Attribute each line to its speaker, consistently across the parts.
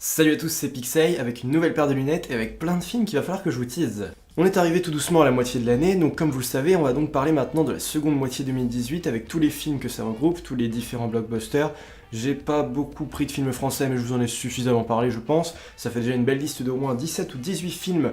Speaker 1: Salut à tous, c'est Pixey avec une nouvelle paire de lunettes et avec plein de films qu'il va falloir que je vous tease. On est arrivé tout doucement à la moitié de l'année, donc comme vous le savez, on va donc parler maintenant de la seconde moitié 2018 avec tous les films que ça regroupe, tous les différents blockbusters. J'ai pas beaucoup pris de films français, mais je vous en ai suffisamment parlé, je pense. Ça fait déjà une belle liste d'au moins 17 ou 18 films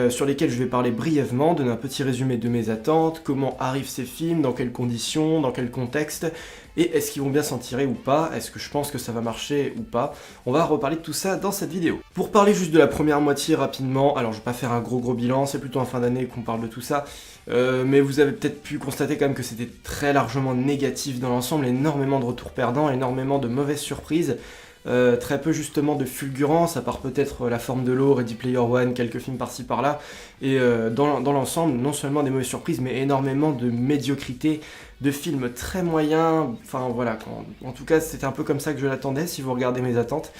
Speaker 1: sur lesquels je vais parler brièvement, donner un petit résumé de mes attentes, comment arrivent ces films, dans quelles conditions, dans quel contexte, et est-ce qu'ils vont bien s'en tirer ou pas, est-ce que je pense que ça va marcher ou pas. On va reparler de tout ça dans cette vidéo. Pour parler juste de la première moitié rapidement, alors je vais pas faire un gros bilan, c'est plutôt en fin d'année qu'on parle de tout ça, mais vous avez peut-être pu constater quand même que c'était très largement négatif dans l'ensemble, énormément de retours perdants, énormément de mauvaises surprises. Très peu justement de fulgurance, à part peut-être La Forme de l'eau, Ready Player One, quelques films par-ci par-là, et dans l'ensemble, non seulement des mauvaises surprises, mais énormément de médiocrité, de films très moyens, enfin voilà, en tout cas c'était un peu comme ça que je l'attendais si vous regardez mes attentes.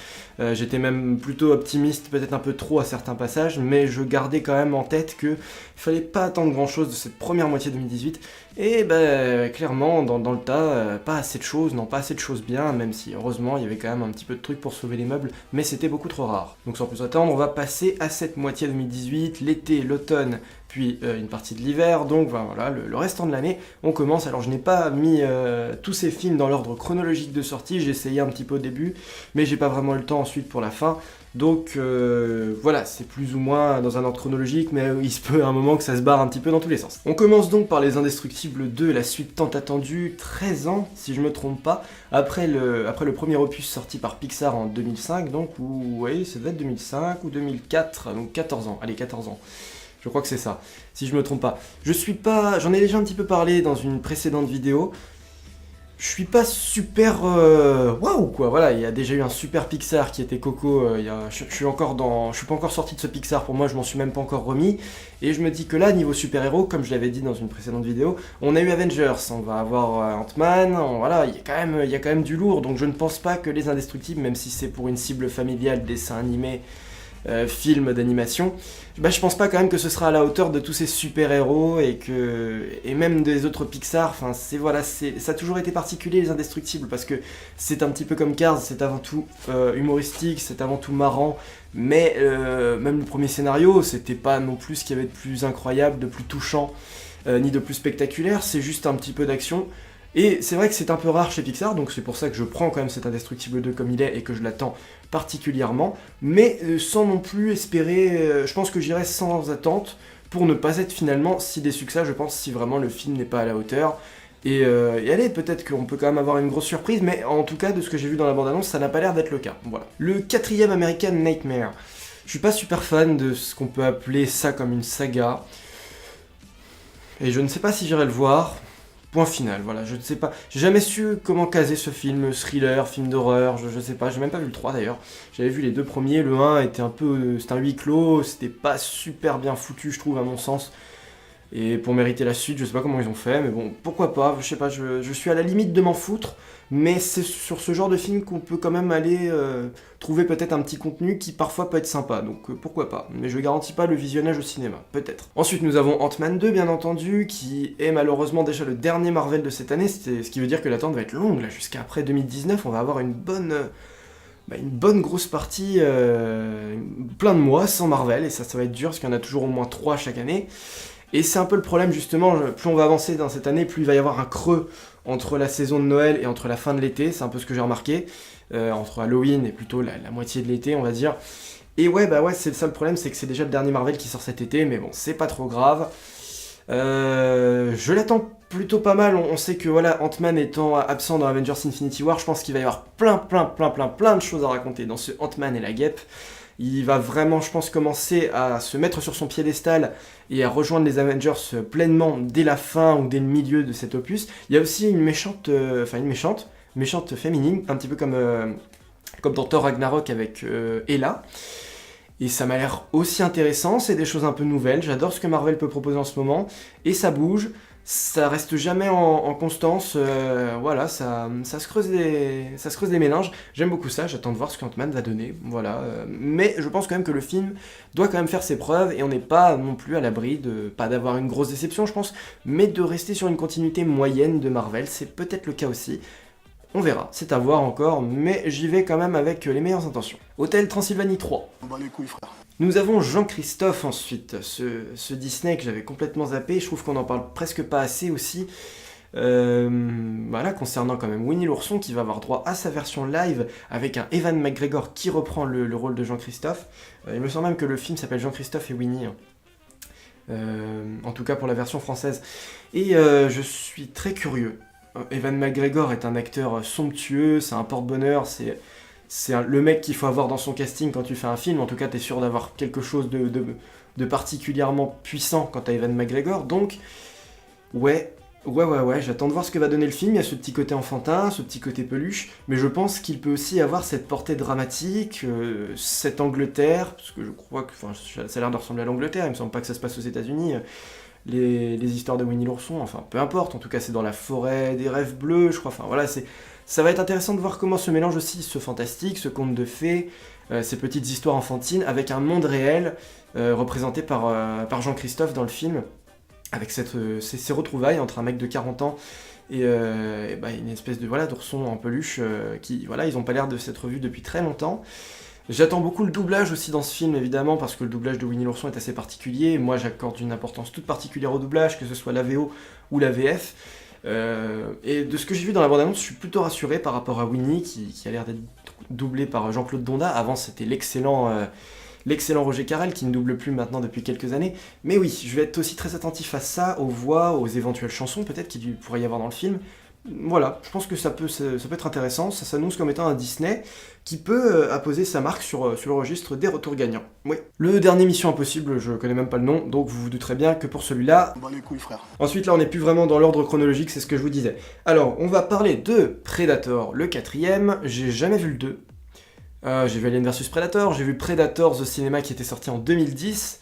Speaker 1: J'étais même plutôt optimiste, peut-être un peu trop à certains passages, mais je gardais quand même en tête qu'il fallait pas attendre grand chose de cette première moitié 2018, et clairement dans le tas, pas assez de choses, non pas assez de choses bien, même si heureusement il y avait quand même un petit peu de trucs pour sauver les meubles, mais c'était beaucoup trop rare. Donc sans plus attendre, on va passer à cette moitié 2018, l'été, l'automne, puis une partie de l'hiver, donc voilà, le restant de l'année, on commence. Alors je n'ai pas mis tous ces films dans l'ordre chronologique de sortie, j'ai essayé un petit peu au début, mais j'ai pas vraiment eu le temps ensuite pour la fin, donc voilà, c'est plus ou moins dans un ordre chronologique, mais il se peut à un moment que ça se barre un petit peu dans tous les sens. On commence donc par Les Indestructibles 2, la suite tant attendue, 13 ans, si je me trompe pas, après le premier opus sorti par Pixar en 2005, donc, oui, ça devait être 2005 ou 2004, donc 14 ans, allez 14 ans. Je crois que c'est ça, si je me trompe pas. J'en ai déjà un petit peu parlé dans une précédente vidéo. Je suis pas super waouh quoi. Voilà, il y a déjà eu un super Pixar qui était Coco. Je suis pas encore sorti de ce Pixar. Pour moi, je m'en suis même pas encore remis. Et je me dis que là, niveau super héros, comme je l'avais dit dans une précédente vidéo, on a eu Avengers, on va avoir Ant-Man. Voilà, il y a quand même du lourd. Donc je ne pense pas que Les Indestructibles, même si c'est pour une cible familiale, dessin animé, film d'animation, je pense pas quand même que ce sera à la hauteur de tous ces super-héros et même des autres Pixar. Enfin, ça a toujours été particulier Les Indestructibles parce que c'est un petit peu comme Cars, c'est avant tout humoristique, c'est avant tout marrant, mais même le premier scénario, c'était pas non plus ce qu'il y avait de plus incroyable, de plus touchant, ni de plus spectaculaire, c'est juste un petit peu d'action. Et c'est vrai que c'est un peu rare chez Pixar, donc c'est pour ça que je prends quand même cet Indestructible 2 comme il est et que je l'attends particulièrement, mais sans non plus espérer, je pense que j'irai sans attente pour ne pas être finalement si déçu que ça, je pense, si vraiment le film n'est pas à la hauteur. Et allez, peut-être qu'on peut quand même avoir une grosse surprise, mais en tout cas, de ce que j'ai vu dans la bande-annonce, ça n'a pas l'air d'être le cas. Voilà. Le quatrième American Nightmare. Je suis pas super fan de ce qu'on peut appeler ça comme une saga, et je ne sais pas si j'irai le voir. Point final, voilà, je ne sais pas, j'ai jamais su comment caser ce film, thriller, film d'horreur, je sais pas, j'ai même pas vu le 3 d'ailleurs, j'avais vu les deux premiers, le 1 était c'était un huis clos, c'était pas super bien foutu je trouve à mon sens, et pour mériter la suite, je sais pas comment ils ont fait, mais bon, pourquoi pas, je sais pas, je suis à la limite de m'en foutre, mais c'est sur ce genre de film qu'on peut quand même aller trouver peut-être un petit contenu qui parfois peut être sympa, donc pourquoi pas, mais je garantis pas le visionnage au cinéma, peut-être. Ensuite nous avons Ant-Man 2 bien entendu, qui est malheureusement déjà le dernier Marvel de cette année, ce qui veut dire que l'attente va être longue, là, jusqu'à après 2019, on va avoir une bonne grosse partie, plein de mois sans Marvel, et ça va être dur, parce qu'il y en a toujours au moins 3 chaque année. Et c'est un peu le problème justement, plus on va avancer dans cette année, plus il va y avoir un creux entre la saison de Noël et entre la fin de l'été, c'est un peu ce que j'ai remarqué, entre Halloween et plutôt la moitié de l'été on va dire. Et ouais, c'est ça le problème, c'est que c'est déjà le dernier Marvel qui sort cet été, mais bon, c'est pas trop grave. Je l'attends plutôt pas mal, on sait que voilà, Ant-Man étant absent dans Avengers Infinity War, je pense qu'il va y avoir plein de choses à raconter dans ce Ant-Man et la guêpe. Il va vraiment, je pense, commencer à se mettre sur son piédestal et à rejoindre les Avengers pleinement dès la fin ou dès le milieu de cet opus. Il y a aussi une méchante féminine, un petit peu comme dans Thor Ragnarok avec Hela. Et ça m'a l'air aussi intéressant, c'est des choses un peu nouvelles, j'adore ce que Marvel peut proposer en ce moment, et ça bouge, ça reste jamais en constance, voilà, ça se creuse des méninges, j'aime beaucoup ça, j'attends de voir ce qu'Ant-Man va donner, voilà, mais je pense quand même que le film doit quand même faire ses preuves, et on n'est pas non plus à l'abri pas d'avoir une grosse déception je pense, mais de rester sur une continuité moyenne de Marvel, c'est peut-être le cas aussi. On verra, c'est à voir encore, mais j'y vais quand même avec les meilleures intentions. Hôtel Transylvanie 3.
Speaker 2: On bat les couilles, frère.
Speaker 1: Nous avons Jean-Christophe ensuite, ce Disney que j'avais complètement zappé, je trouve qu'on en parle presque pas assez aussi. Voilà, concernant quand même Winnie l'ourson qui va avoir droit à sa version live avec un Ewan McGregor qui reprend le rôle de Jean-Christophe. Il me semble même que le film s'appelle Jean-Christophe et Winnie, en tout cas pour la version française. Et je suis très curieux. Ewan McGregor est un acteur somptueux, c'est un porte-bonheur, c'est le mec qu'il faut avoir dans son casting quand tu fais un film. En tout cas, t'es sûr d'avoir quelque chose de particulièrement puissant quand t'as Ewan McGregor. Donc, ouais, j'attends de voir ce que va donner le film. Il y a ce petit côté enfantin, ce petit côté peluche, mais je pense qu'il peut aussi avoir cette portée dramatique, cette Angleterre, parce que je crois que ça a l'air de ressembler à l'Angleterre, il me semble pas que ça se passe aux États-Unis. Les histoires de Winnie l'ourson, enfin peu importe, en tout cas c'est dans la forêt des rêves bleus, je crois, enfin voilà, ça va être intéressant de voir comment se mélange aussi ce fantastique, ce conte de fées, ces petites histoires enfantines, avec un monde réel représenté par Jean-Christophe dans le film, avec ces retrouvailles entre un mec de 40 ans et une espèce d'ourson en peluche qui, voilà, ils ont pas l'air de s'être vus depuis très longtemps. J'attends beaucoup le doublage aussi dans ce film, évidemment, parce que le doublage de Winnie l'ourson est assez particulier. Moi, j'accorde une importance toute particulière au doublage, que ce soit la VO ou la VF. Et de ce que j'ai vu dans la bande-annonce, je suis plutôt rassuré par rapport à Winnie, qui a l'air d'être doublé par Jean-Claude Donda. Avant, c'était l'excellent Roger Carrel, qui ne double plus maintenant depuis quelques années. Mais oui, je vais être aussi très attentif à ça, aux voix, aux éventuelles chansons, peut-être, qu'il pourrait y avoir dans le film. Voilà, je pense que ça peut être intéressant, ça s'annonce comme étant un Disney qui peut apposer sa marque sur le registre des retours gagnants. Oui. Le dernier Mission Impossible, je connais même pas le nom, donc vous vous douterez bien que pour celui-là...
Speaker 2: On bat les couilles, frère.
Speaker 1: Ensuite, là, on n'est plus vraiment dans l'ordre chronologique, c'est ce que je vous disais. Alors, on va parler de Predator, le 4ème, j'ai jamais vu le 2. J'ai vu Alien vs Predator, j'ai vu Predators au cinéma qui était sorti en 2010,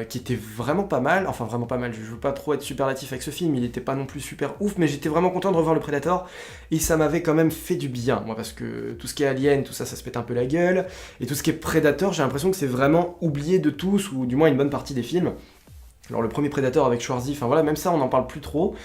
Speaker 1: qui était vraiment pas mal, enfin vraiment pas mal, je veux pas trop être superlatif avec ce film, il était pas non plus super ouf, mais j'étais vraiment content de revoir le Predator, et ça m'avait quand même fait du bien, moi, parce que tout ce qui est Alien, tout ça, ça se pète un peu la gueule, et tout ce qui est Predator, j'ai l'impression que c'est vraiment oublié de tous, ou du moins une bonne partie des films. Alors le premier Predator avec Schwarzy, enfin voilà, même ça on n'en parle plus trop.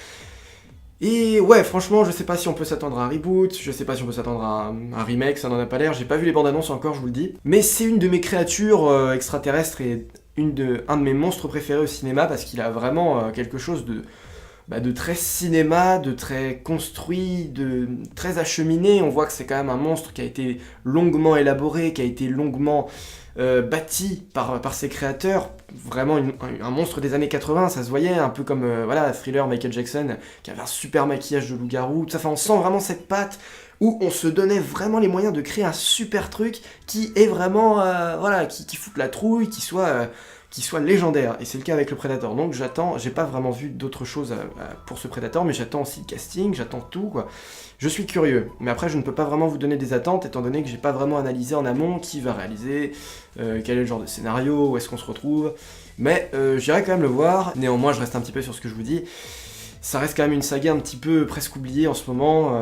Speaker 1: Et ouais, franchement, je sais pas si on peut s'attendre à un reboot, je sais pas si on peut s'attendre à un remake, ça n'en a pas l'air, j'ai pas vu les bandes annonces encore, je vous le dis. Mais c'est une de mes créatures extraterrestres et un de mes monstres préférés au cinéma parce qu'il a vraiment quelque chose de très cinéma, de très construit, de très acheminé. On voit que c'est quand même un monstre qui a été longuement élaboré, qui a été longuement bâti par ses créateurs. Vraiment un monstre des années 80, ça se voyait, un peu comme Thriller, Michael Jackson, qui avait un super maquillage de loup-garou. Ça fait, on sent vraiment cette patte où on se donnait vraiment les moyens de créer un super truc qui est vraiment, qui foute la trouille, qui soit légendaire, et c'est le cas avec le Predator. Donc j'attends, j'ai pas vraiment vu d'autre chose pour ce Predator, mais j'attends aussi le casting, j'attends tout, quoi. Je suis curieux, mais après je ne peux pas vraiment vous donner des attentes, étant donné que j'ai pas vraiment analysé en amont qui va réaliser, quel est le genre de scénario, où est-ce qu'on se retrouve, mais j'irai quand même le voir. Néanmoins, je reste un petit peu sur ce que je vous dis. Ça reste quand même une saga un petit peu presque oubliée en ce moment,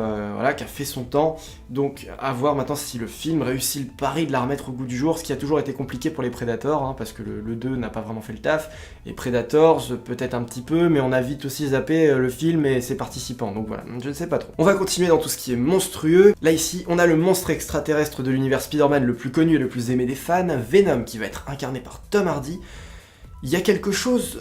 Speaker 1: qui a fait son temps. Donc à voir maintenant si le film réussit le pari de la remettre au goût du jour, ce qui a toujours été compliqué pour les Predators, parce que le 2 n'a pas vraiment fait le taf. Et Predators, peut-être un petit peu, mais on a vite aussi zappé le film et ses participants. Donc voilà, je ne sais pas trop. On va continuer dans tout ce qui est monstrueux. Là ici, on a le monstre extraterrestre de l'univers Spider-Man le plus connu et le plus aimé des fans, Venom, qui va être incarné par Tom Hardy. Il y a quelque chose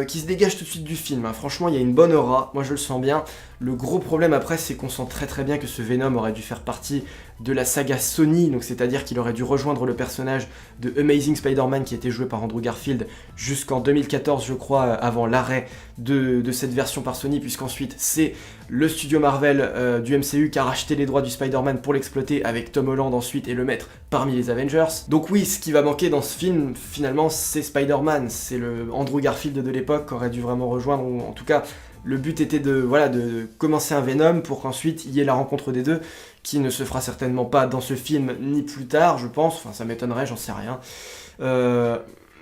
Speaker 1: qui se dégage tout de suite du film, hein. Franchement il y a une bonne aura, moi je le sens bien. Le gros problème après c'est qu'on sent très bien que ce Venom aurait dû faire partie de la saga Sony, donc c'est-à-dire qu'il aurait dû rejoindre le personnage de Amazing Spider-Man qui était joué par Andrew Garfield jusqu'en 2014 je crois, avant l'arrêt de cette version par Sony, puisqu'ensuite c'est le studio Marvel du MCU qui a racheté les droits du Spider-Man pour l'exploiter avec Tom Holland ensuite et le mettre parmi les Avengers. Donc oui, ce qui va manquer dans ce film finalement c'est Spider-Man, c'est le Andrew Garfield de l'époque qui aurait dû vraiment rejoindre, ou en tout cas le but était de commencer un Venom pour qu'ensuite il y ait la rencontre des deux, qui ne se fera certainement pas dans ce film ni plus tard je pense, enfin ça m'étonnerait, j'en sais rien.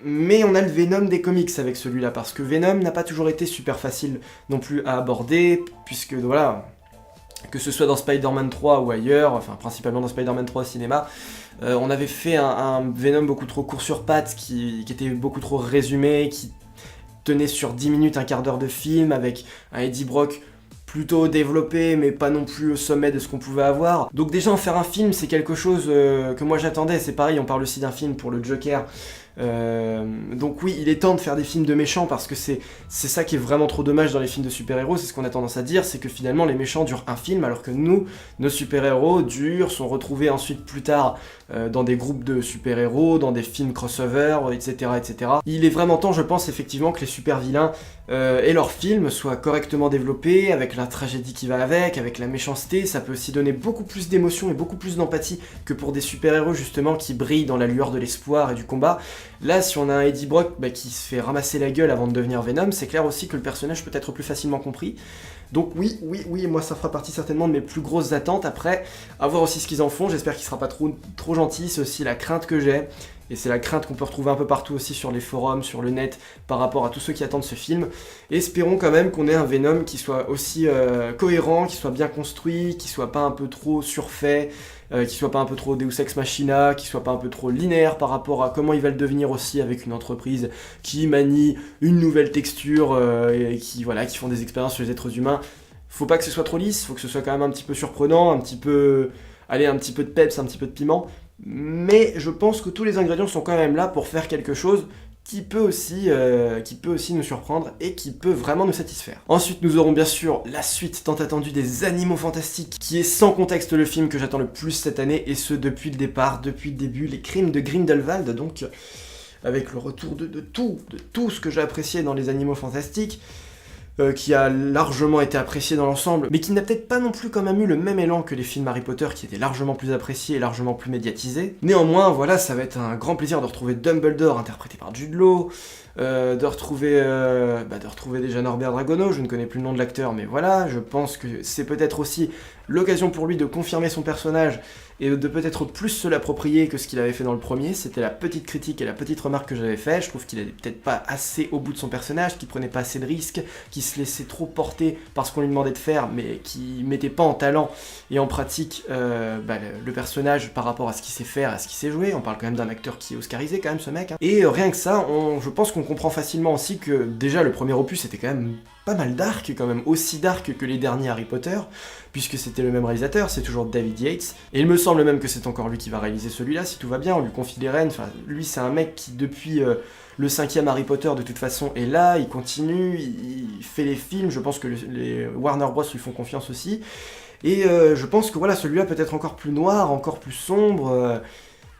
Speaker 1: Mais on a le Venom des comics avec celui-là, parce que Venom n'a pas toujours été super facile non plus à aborder, puisque voilà, que ce soit dans Spider-Man 3 ou ailleurs, enfin principalement dans Spider-Man 3 au cinéma, on avait fait un Venom beaucoup trop court sur pattes, qui était beaucoup trop résumé, qui tenait sur 10 minutes, un quart d'heure de film, avec un Eddie Brock plutôt développé, mais pas non plus au sommet de ce qu'on pouvait avoir. Donc déjà en faire un film, c'est quelque chose que moi j'attendais. C'est pareil, on parle aussi d'un film pour le Joker. Donc oui, il est temps de faire des films de méchants parce que c'est ça qui est vraiment trop dommage dans les films de super-héros, c'est ce qu'on a tendance à dire, c'est que finalement les méchants durent un film alors que nous, nos super-héros sont retrouvés ensuite plus tard dans des groupes de super-héros, dans des films crossover, etc., etc. Il est vraiment temps, je pense, effectivement, que les super-vilains et leurs films soient correctement développés, avec la tragédie qui va avec la méchanceté. Ça peut aussi donner beaucoup plus d'émotion et beaucoup plus d'empathie que pour des super-héros justement qui brillent dans la lueur de l'espoir et du combat. Là, si on a un Eddie Brock qui se fait ramasser la gueule avant de devenir Venom, c'est clair aussi que le personnage peut être plus facilement compris. Donc oui, moi ça fera partie certainement de mes plus grosses attentes. Après, à voir aussi ce qu'ils en font, j'espère qu'il sera pas trop gentil, c'est aussi la crainte que j'ai. Et c'est la crainte qu'on peut retrouver un peu partout aussi sur les forums, sur le net, par rapport à tous ceux qui attendent ce film. Et espérons quand même qu'on ait un Venom qui soit aussi cohérent, qui soit bien construit, qui soit pas un peu trop surfait, qui soit pas un peu trop Deus Ex Machina, qui soit pas un peu trop linéaire par rapport à comment il va le devenir aussi avec une entreprise qui manie une nouvelle texture et qui font des expériences sur les êtres humains. Faut pas que ce soit trop lisse, faut que ce soit quand même un petit peu surprenant, un petit peu de peps, un petit peu de piment. Mais je pense que tous les ingrédients sont quand même là pour faire quelque chose qui peut aussi nous surprendre et qui peut vraiment nous satisfaire. Ensuite, nous aurons bien sûr la suite tant attendue des Animaux Fantastiques, qui est sans contexte le film que j'attends le plus cette année, et ce depuis le départ, depuis le début, les crimes de Grindelwald, donc avec le retour de tout ce que j'ai apprécié dans les Animaux Fantastiques, qui a largement été apprécié dans l'ensemble, mais qui n'a peut-être pas non plus quand même eu le même élan que les films Harry Potter qui étaient largement plus appréciés et largement plus médiatisés. Néanmoins, voilà, ça va être un grand plaisir de retrouver Dumbledore interprété par Jude Law, de retrouver déjà Norbert Dragono, je ne connais plus le nom de l'acteur, mais voilà, je pense que c'est peut-être aussi l'occasion pour lui de confirmer son personnage et de peut-être plus se l'approprier que ce qu'il avait fait dans le premier. C'était la petite critique et la petite remarque que j'avais fait. Je trouve qu'il n'allait peut-être pas assez au bout de son personnage, qu'il prenait pas assez de risques, qu'il se laissait trop porter par ce qu'on lui demandait de faire, mais qui mettait pas en talent et en pratique le personnage par rapport à ce qu'il sait faire, à ce qu'il sait jouer. On parle quand même d'un acteur qui est oscarisé quand même, ce mec. Hein. Et rien que ça, je pense qu'on comprend facilement aussi que déjà le premier opus était quand même pas mal dark, quand même aussi dark que les derniers Harry Potter, puisque c'était le même réalisateur, c'est toujours David Yates, et il me semble même que c'est encore lui qui va réaliser celui-là, si tout va bien, on lui confie les rênes, enfin, lui c'est un mec qui depuis le 5e Harry Potter de toute façon est là, il continue, il fait les films, je pense que les Warner Bros lui font confiance aussi, et je pense que voilà, celui-là peut être encore plus noir, encore plus sombre,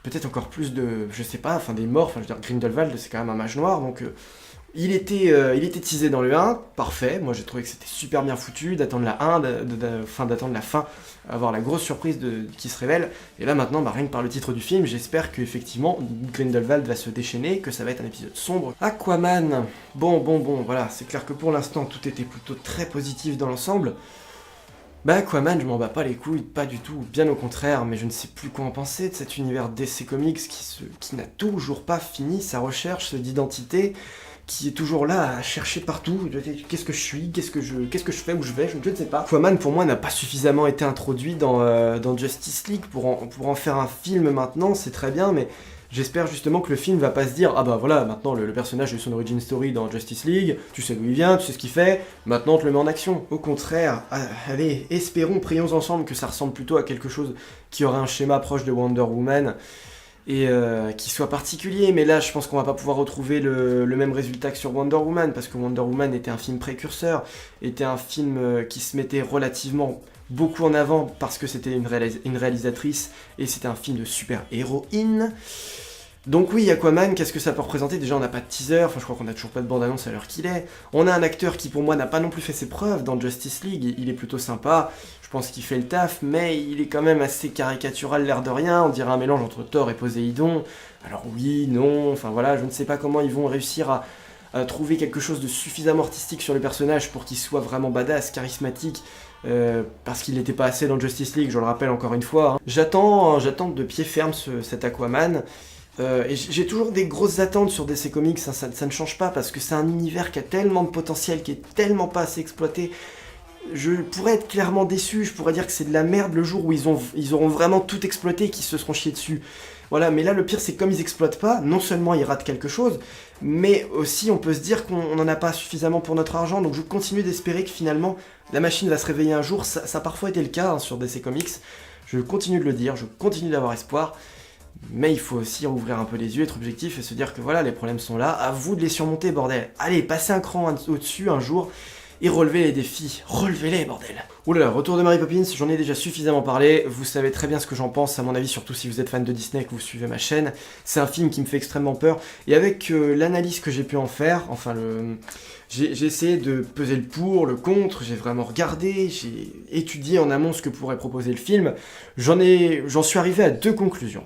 Speaker 1: peut-être encore plus de, je sais pas, enfin des morts, enfin je veux dire Grindelwald c'est quand même un mage noir, donc... Il était teasé dans le 1, parfait, moi j'ai trouvé que c'était super bien foutu, d'attendre la 1, d'attendre la fin, avoir la grosse surprise qui se révèle, et là maintenant, rien que par le titre du film, j'espère qu'effectivement Grindelwald va se déchaîner, que ça va être un épisode sombre. Aquaman, bon, voilà, c'est clair que pour l'instant tout était plutôt très positif dans l'ensemble. Aquaman, je m'en bats pas les couilles, pas du tout, bien au contraire, mais je ne sais plus quoi en penser de cet univers DC Comics qui n'a toujours pas fini sa recherche d'identité, qui est toujours là à chercher partout, qu'est-ce que je suis, qu'est-ce que je fais, où je vais, je ne sais pas. Aquaman pour moi n'a pas suffisamment été introduit dans Justice League pour en faire un film maintenant, c'est très bien, mais j'espère justement que le film va pas se dire « Ah bah voilà, maintenant le personnage a eu son origin story dans Justice League, tu sais d'où il vient, tu sais ce qu'il fait, maintenant on te le met en action. » Au contraire, allez, espérons, prions ensemble que ça ressemble plutôt à quelque chose qui aurait un schéma proche de Wonder Woman, et qui soit particulier, mais là je pense qu'on va pas pouvoir retrouver le même résultat que sur Wonder Woman, parce que Wonder Woman était un film précurseur, était un film qui se mettait relativement beaucoup en avant parce que c'était une réalisatrice et c'était un film de super-héroïne. Donc oui, Aquaman, qu'est-ce que ça peut représenter? Déjà on n'a pas de teaser, je crois qu'on n'a toujours pas de bande-annonce à l'heure qu'il est. On a un acteur qui pour moi n'a pas non plus fait ses preuves dans Justice League, il est plutôt sympa, je pense qu'il fait le taf, mais il est quand même assez caricatural l'air de rien, on dirait un mélange entre Thor et Poséidon. Alors oui, non, je ne sais pas comment ils vont réussir à trouver quelque chose de suffisamment artistique sur le personnage pour qu'il soit vraiment badass, charismatique, parce qu'il n'était pas assez dans Justice League, je le rappelle encore une fois. Hein. J'attends de pied ferme cet Aquaman. Et j'ai toujours des grosses attentes sur DC Comics, ça ne change pas, parce que c'est un univers qui a tellement de potentiel, qui est tellement pas assez exploité. Je pourrais être clairement déçu, je pourrais dire que c'est de la merde le jour où ils auront vraiment tout exploité et qu'ils se seront chiés dessus. Voilà, mais là le pire c'est que comme ils exploitent pas, non seulement ils ratent quelque chose, mais aussi on peut se dire qu'on n'en a pas suffisamment pour notre argent, donc je continue d'espérer que finalement la machine va se réveiller un jour, ça a parfois été le cas hein, sur DC Comics, je continue de le dire, je continue d'avoir espoir, mais il faut aussi ouvrir un peu les yeux, être objectif et se dire que voilà, les problèmes sont là, à vous de les surmonter bordel, allez, passez un cran au-dessus un jour, et relevez les défis, relevez-les bordel. Oulala, retour de Mary Poppins, j'en ai déjà suffisamment parlé, vous savez très bien ce que j'en pense, à mon avis, surtout si vous êtes fan de Disney et que vous suivez ma chaîne. C'est un film qui me fait extrêmement peur, et avec l'analyse que j'ai pu en faire, enfin j'ai essayé de peser le pour, le contre, j'ai vraiment regardé, j'ai étudié en amont ce que pourrait proposer le film, j'en suis arrivé à 2 conclusions.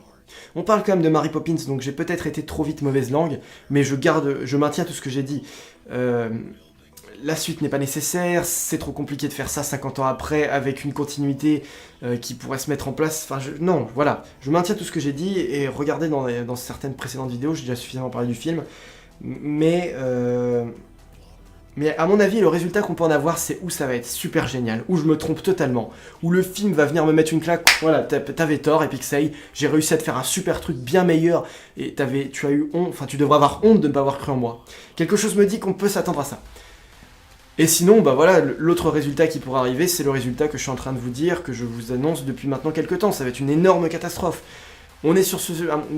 Speaker 1: On parle quand même de Mary Poppins, donc j'ai peut-être été trop vite mauvaise langue, mais je maintiens tout ce que j'ai dit. La suite n'est pas nécessaire, c'est trop compliqué de faire ça 50 ans après, avec une continuité qui pourrait se mettre en place, non, voilà, je maintiens tout ce que j'ai dit, et regardez dans certaines précédentes vidéos, j'ai déjà suffisamment parlé du film, mais à mon avis, le résultat qu'on peut en avoir, c'est où ça va être super génial, où je me trompe totalement, où le film va venir me mettre une claque, voilà, t'avais tort, Epic Say, j'ai réussi à te faire un super truc bien meilleur, et tu as eu honte, tu devrais avoir honte de ne pas avoir cru en moi. Quelque chose me dit qu'on peut s'attendre à ça. Et sinon, bah voilà, l'autre résultat qui pourrait arriver, c'est le résultat que je suis en train de vous dire, que je vous annonce depuis maintenant quelques temps, ça va être une énorme catastrophe. On est sur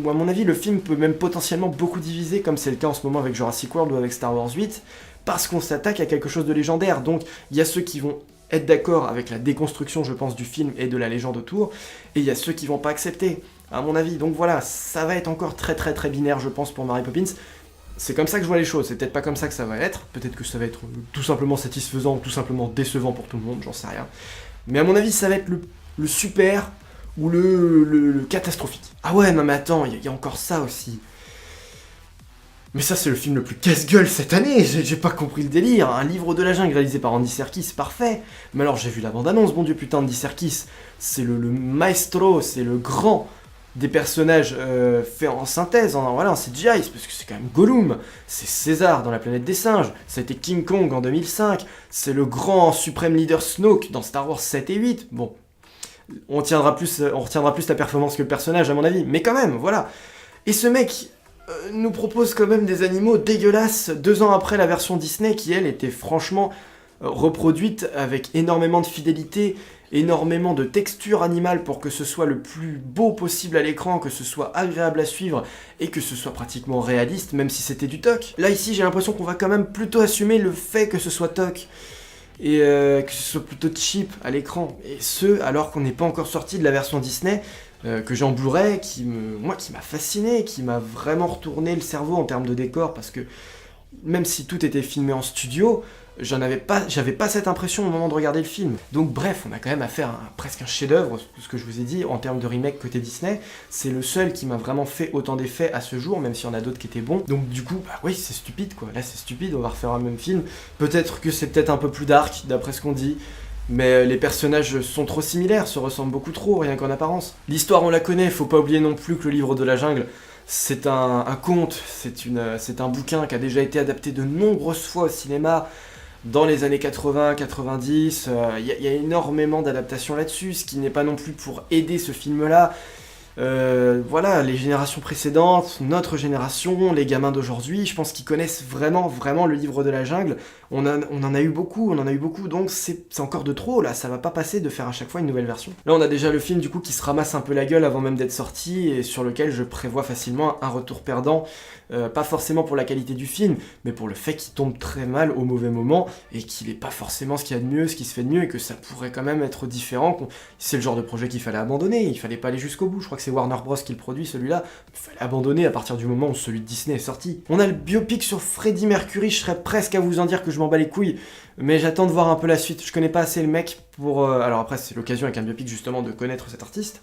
Speaker 1: où à mon avis, le film peut même potentiellement beaucoup diviser, comme c'est le cas en ce moment avec Jurassic World ou avec Star Wars 8, parce qu'on s'attaque à quelque chose de légendaire, donc il y a ceux qui vont être d'accord avec la déconstruction, je pense, du film et de la légende autour, et il y a ceux qui vont pas accepter, à mon avis. Donc voilà, ça va être encore très très très binaire, je pense, pour Mary Poppins. C'est comme ça que je vois les choses, c'est peut-être pas comme ça que ça va être, peut-être que ça va être tout simplement satisfaisant, ou tout simplement décevant pour tout le monde, j'en sais rien. Mais à mon avis, ça va être le super ou le catastrophique. Ah ouais, non mais attends, il y a encore ça aussi. Mais ça, c'est le film le plus casse-gueule cette année, j'ai pas compris le délire. Un livre de la jungle réalisé par Andy Serkis, parfait. Mais alors, j'ai vu la bande-annonce, bon Dieu putain, Andy Serkis. C'est le maestro, c'est le grand des personnages faits en synthèse, en CGI, parce que c'est quand même Gollum, c'est César dans La Planète des Singes, ça a été King Kong en 2005, c'est le grand suprême leader Snoke dans Star Wars 7 et 8, bon, on retiendra plus la performance que le personnage à mon avis, mais quand même, voilà. Et ce mec nous propose quand même des animaux dégueulasses 2 ans après la version Disney qui, elle, était franchement reproduite avec énormément de fidélité, énormément de texture animale pour que ce soit le plus beau possible à l'écran, que ce soit agréable à suivre et que ce soit pratiquement réaliste, même si c'était du toc. Là ici j'ai l'impression qu'on va quand même plutôt assumer le fait que ce soit toc et que ce soit plutôt cheap à l'écran, et ce alors qu'on n'est pas encore sorti de la version Disney que j'ai en Blu-ray, qui m'a fasciné, qui m'a vraiment retourné le cerveau en termes de décor, parce que même si tout était filmé en studio, j'avais pas cette impression au moment de regarder le film. Donc bref, on a quand même affaire à presque un chef-d'œuvre, ce que je vous ai dit, en termes de remake côté Disney. C'est le seul qui m'a vraiment fait autant d'effets à ce jour, même s'il y en a d'autres qui étaient bons. Donc du coup, bah oui, c'est stupide quoi. Là c'est stupide, on va refaire un même film. Peut-être que c'est peut-être un peu plus dark, d'après ce qu'on dit. Mais les personnages sont trop similaires, se ressemblent beaucoup trop, rien qu'en apparence. L'histoire on la connaît, faut pas oublier non plus que le livre de la jungle, c'est un conte, c'est un bouquin qui a déjà été adapté de nombreuses fois au cinéma, dans les années 80, 90, il y a énormément d'adaptations là-dessus, ce qui n'est pas non plus pour aider ce film-là. Voilà, les générations précédentes, notre génération, les gamins d'aujourd'hui, je pense qu'ils connaissent vraiment, vraiment le livre de la jungle. On en a eu beaucoup, donc c'est encore de trop, là, ça va pas passer de faire à chaque fois une nouvelle version. Là, on a déjà le film, du coup, qui se ramasse un peu la gueule avant même d'être sorti, et sur lequel je prévois facilement un retour perdant, pas forcément pour la qualité du film, mais pour le fait qu'il tombe très mal au mauvais moment, et qu'il est pas forcément ce qu'il y a de mieux, ce qui se fait de mieux, et que ça pourrait quand même être différent. C'est le genre de projet qu'il fallait abandonner, il fallait pas aller jusqu'au bout, je crois que c'est Warner Bros qui le produit celui-là, il fallait abandonner à partir du moment où celui de Disney est sorti. On a le biopic sur Freddie Mercury, je serais presque à vous en dire que je m'en bats les couilles, mais j'attends de voir un peu la suite, je connais pas assez le mec pour... Alors après c'est l'occasion avec un biopic justement de connaître cet artiste,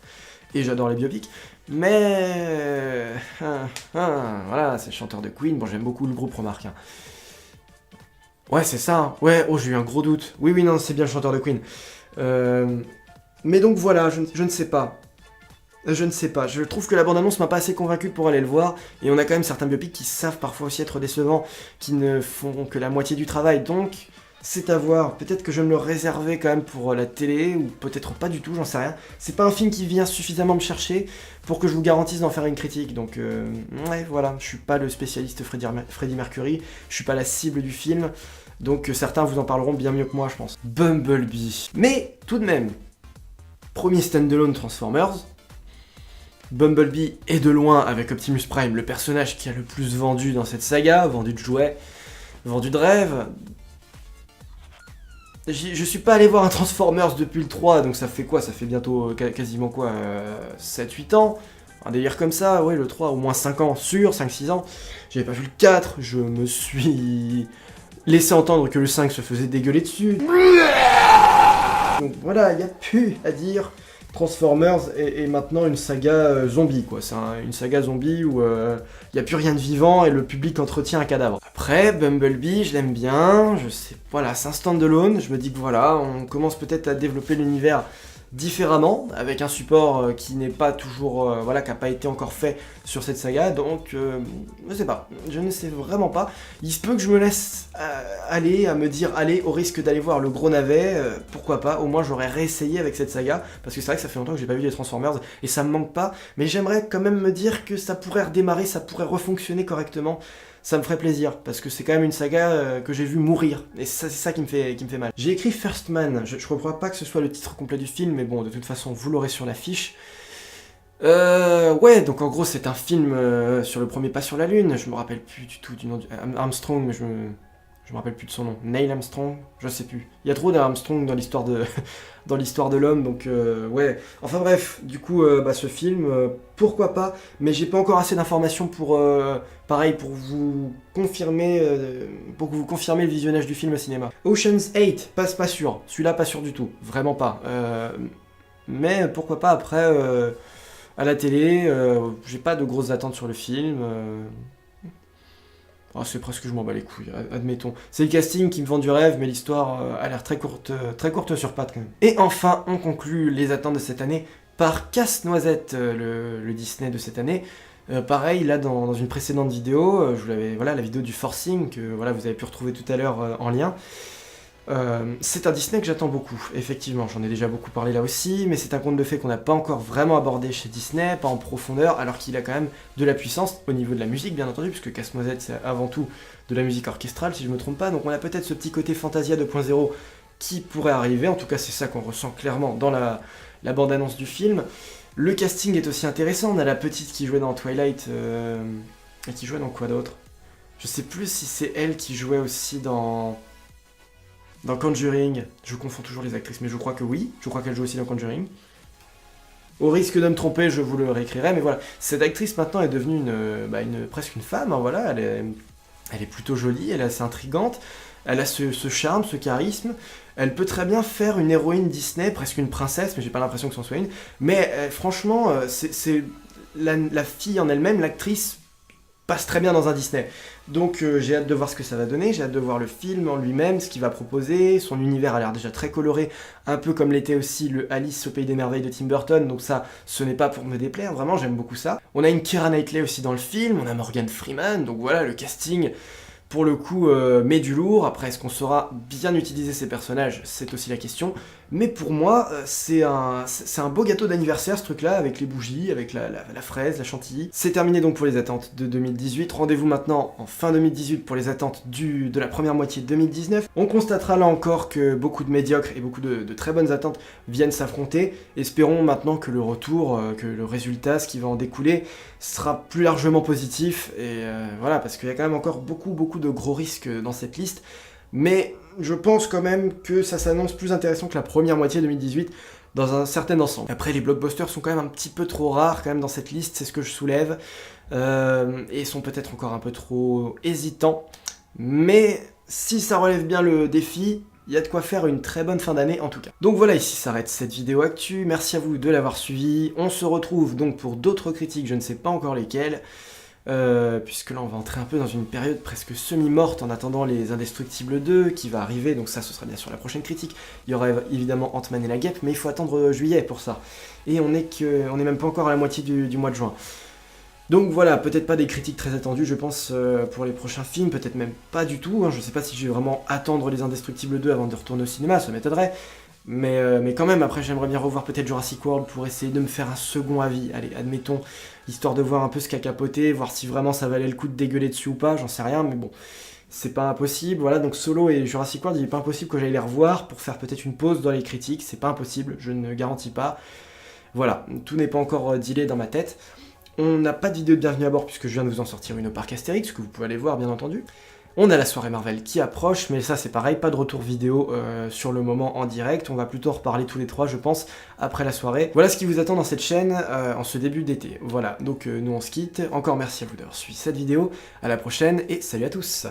Speaker 1: et j'adore les biopics, mais... voilà, c'est le chanteur de Queen, bon j'aime beaucoup le groupe, remarque. Hein. Ouais c'est ça, hein. Ouais, oh j'ai eu un gros doute, oui non c'est bien le chanteur de Queen. Mais donc voilà, je ne sais pas. Je ne sais pas, je trouve que la bande-annonce m'a pas assez convaincu pour aller le voir, et on a quand même certains biopics qui savent parfois aussi être décevants, qui ne font que la moitié du travail, donc C'est à voir, peut-être que je me le réservais quand même pour la télé, ou peut-être pas du tout, j'en sais rien. C'est pas un film qui vient suffisamment me chercher pour que je vous garantisse d'en faire une critique, donc ouais, voilà, je suis pas le spécialiste Freddie Mercury, je suis pas la cible du film, donc certains vous en parleront bien mieux que moi, je pense. Bumblebee. Mais, tout de même, premier standalone Transformers, Bumblebee est de loin, avec Optimus Prime, le personnage qui a le plus vendu dans cette saga, vendu de jouets, vendu de rêves. Je suis pas allé voir un Transformers depuis le 3, donc ça fait quoi? Ça fait bientôt quasiment quoi 7-8 ans? Un délire comme ça, ouais, le 3, au moins 5 ans, sûr, 5-6 ans. J'avais pas vu le 4, je me suis laissé entendre que le 5 se faisait dégueuler dessus. Donc voilà, y a plus à dire. Transformers est maintenant une saga zombie, quoi. C'est une saga zombie où il n'y a plus rien de vivant et le public entretient un cadavre. Après, Bumblebee, je l'aime bien, je sais, voilà, c'est un standalone, je me dis que voilà, on commence peut-être à développer l'univers différemment, avec un support qui n'est pas toujours, voilà, qui n'a pas été encore fait sur cette saga, donc je ne sais vraiment pas. Il se peut que je me laisse aller, à me dire, allez, au risque d'aller voir le gros navet, pourquoi pas, au moins j'aurais réessayé avec cette saga, parce que c'est vrai que ça fait longtemps que j'ai pas vu les Transformers, et ça me manque pas, mais j'aimerais quand même me dire que ça pourrait redémarrer, ça pourrait refonctionner correctement. Ça me ferait plaisir, parce que c'est quand même une saga que j'ai vu mourir, et c'est ça qui me fait mal. J'ai écrit First Man, je crois pas que ce soit le titre complet du film, mais bon, de toute façon, vous l'aurez sur l'affiche. Ouais, donc en gros, c'est un film sur le premier pas sur la Lune, je me rappelle plus du tout du nom Armstrong, mais je me rappelle plus de son nom. Neil Armstrong, je sais plus. Il y a trop d'Armstrong dans l'histoire de dans l'histoire de l'homme, donc ouais. Enfin bref, du coup, ce film, pourquoi pas, mais j'ai pas encore assez d'informations pour, pareil, pour vous confirmer, pour que vous confirmez le visionnage du film au cinéma. Ocean's 8, pas sûr. Celui-là, pas sûr du tout. Vraiment pas. Mais pourquoi pas après, à la télé, j'ai pas de grosses attentes sur le film. Oh, c'est presque je m'en bats les couilles, admettons. C'est le casting qui me vend du rêve, mais l'histoire a l'air très courte sur pattes quand même. Et enfin, on conclut les attentes de cette année par Casse-Noisette, le Disney de cette année. Pareil, là, dans une précédente vidéo, je vous l'avais, voilà, la vidéo du forcing, que voilà, vous avez pu retrouver tout à l'heure en lien. C'est un Disney que j'attends beaucoup, effectivement, j'en ai déjà beaucoup parlé là aussi, mais c'est un conte de fées qu'on n'a pas encore vraiment abordé chez Disney, pas en profondeur, alors qu'il a quand même de la puissance au niveau de la musique, bien entendu, puisque Casse-Noisette c'est avant tout de la musique orchestrale, si je me trompe pas, donc on a peut-être ce petit côté Fantasia 2.0 qui pourrait arriver, en tout cas c'est ça qu'on ressent clairement dans la bande-annonce du film. Le casting est aussi intéressant, on a la petite qui jouait dans Twilight, et qui jouait dans quoi d'autre? Je sais plus si c'est elle qui jouait aussi dans Conjuring, je confonds toujours les actrices, mais je crois que oui, je crois qu'elle joue aussi dans Conjuring. Au risque de me tromper, je vous le réécrirai, mais voilà, cette actrice maintenant est devenue presque une femme, hein, voilà, elle est plutôt jolie, elle est assez intrigante, elle a ce charme, ce charisme, elle peut très bien faire une héroïne Disney, presque une princesse, mais j'ai pas l'impression que c'en soit une, mais franchement, c'est la fille en elle-même, l'actrice, passe très bien dans un Disney. Donc j'ai hâte de voir ce que ça va donner, j'ai hâte de voir le film en lui-même, ce qu'il va proposer, son univers a l'air déjà très coloré, un peu comme l'était aussi le Alice au Pays des Merveilles de Tim Burton, donc ça, ce n'est pas pour me déplaire, vraiment j'aime beaucoup ça. On a une Keira Knightley aussi dans le film, on a Morgan Freeman, donc voilà, le casting, pour le coup, met du lourd. Après, est-ce qu'on saura bien utiliser ces personnages? C'est aussi la question. Mais pour moi, c'est un beau gâteau d'anniversaire, ce truc-là, avec les bougies, avec la fraise, la chantilly. C'est terminé donc pour les attentes de 2018. Rendez-vous maintenant en fin 2018 pour les attentes de la première moitié de 2019. On constatera là encore que beaucoup de médiocres et beaucoup de très bonnes attentes viennent s'affronter. Espérons maintenant que le retour, que le résultat, ce qui va en découler, sera plus largement positif. Et voilà, parce qu'il y a quand même encore beaucoup de gros risques dans cette liste. Mais je pense quand même que ça s'annonce plus intéressant que la première moitié 2018 dans un certain ensemble. Après, les blockbusters sont quand même un petit peu trop rares quand même dans cette liste, c'est ce que je soulève, et sont peut-être encore un peu trop hésitants. Mais si ça relève bien le défi, il y a de quoi faire une très bonne fin d'année en tout cas. Donc voilà, ici s'arrête cette vidéo actu, merci à vous de l'avoir suivi. On se retrouve donc pour d'autres critiques, je ne sais pas encore lesquelles. Puisque là on va entrer un peu dans une période presque semi-morte en attendant les Indestructibles 2 qui va arriver, donc ça ce sera bien sûr la prochaine critique. Il y aura évidemment Ant-Man et la Guêpe, mais il faut attendre juillet pour ça. Et on est même pas encore à la moitié du mois de juin. Donc voilà, peut-être pas des critiques très attendues, je pense, pour les prochains films, peut-être même pas du tout, hein. Je sais pas si je vais vraiment attendre Les Indestructibles 2 avant de retourner au cinéma, ça m'étonnerait. Mais quand même, après j'aimerais bien revoir peut-être Jurassic World pour essayer de me faire un second avis, allez, admettons, histoire de voir un peu ce qu'a capoté, voir si vraiment ça valait le coup de dégueuler dessus ou pas, j'en sais rien, mais bon, c'est pas impossible, voilà, donc Solo et Jurassic World, il est pas impossible que j'aille les revoir pour faire peut-être une pause dans les critiques, c'est pas impossible, je ne garantis pas. Voilà, tout n'est pas encore dealé dans ma tête. On n'a pas de vidéo de bienvenue à bord puisque je viens de vous en sortir une au parc Astérix, que vous pouvez aller voir bien entendu. On a la soirée Marvel qui approche, mais ça c'est pareil, pas de retour vidéo sur le moment en direct, on va plutôt en reparler tous les trois je pense, après la soirée. Voilà ce qui vous attend dans cette chaîne en ce début d'été. Voilà, donc nous on se quitte, encore merci à vous d'avoir suivi cette vidéo, à la prochaine et salut à tous.